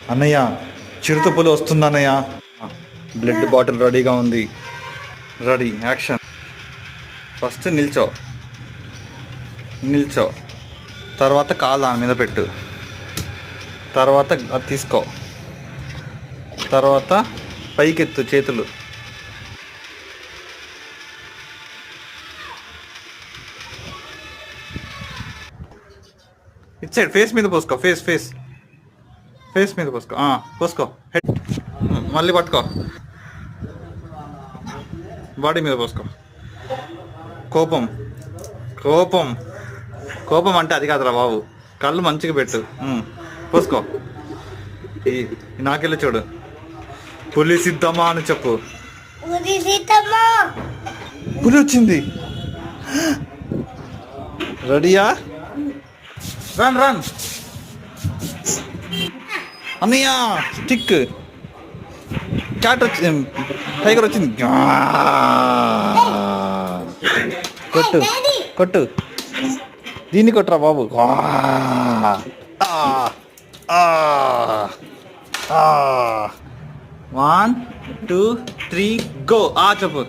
అన్నయ్య చిరుతపులి వస్తుంది అన్నయ్య. బ్లడ్ బాటిల్ రెడీగా ఉంది. Ready, action. ఫస్ట్ నిల్చో, నిల్చో. తర్వాత కాలు దాని మీద పెట్టు. తర్వాత అది తీసుకో. తర్వాత పైకెత్తు చేతులు. ఇట్ సైడ్ ఫేస్ మీద పోసుకో. ఫేస్ మీద పోసుకో. పోసుకో. హెడ్ మళ్ళీ పట్టుకో. బాడీ మీద పోసుకో. కోపం కోపం కోపం అంటే అది కాదురా బాబు. కళ్ళు మంచిగా పెట్టు. పోసుకో. ఈ నాకెళ్ళి చూడు. పులి సిద్ధమా అని చెప్పు. పులి వచ్చింది. రెడీయా? Run run. అన్నయ్య స్టిక్. క్యాట్ వచ్చి టైగర్ వచ్చింది. కొట్టు కొట్టు. దీన్ని కొట్టురా బాబు. 1 2 3 గో. చెప్పు.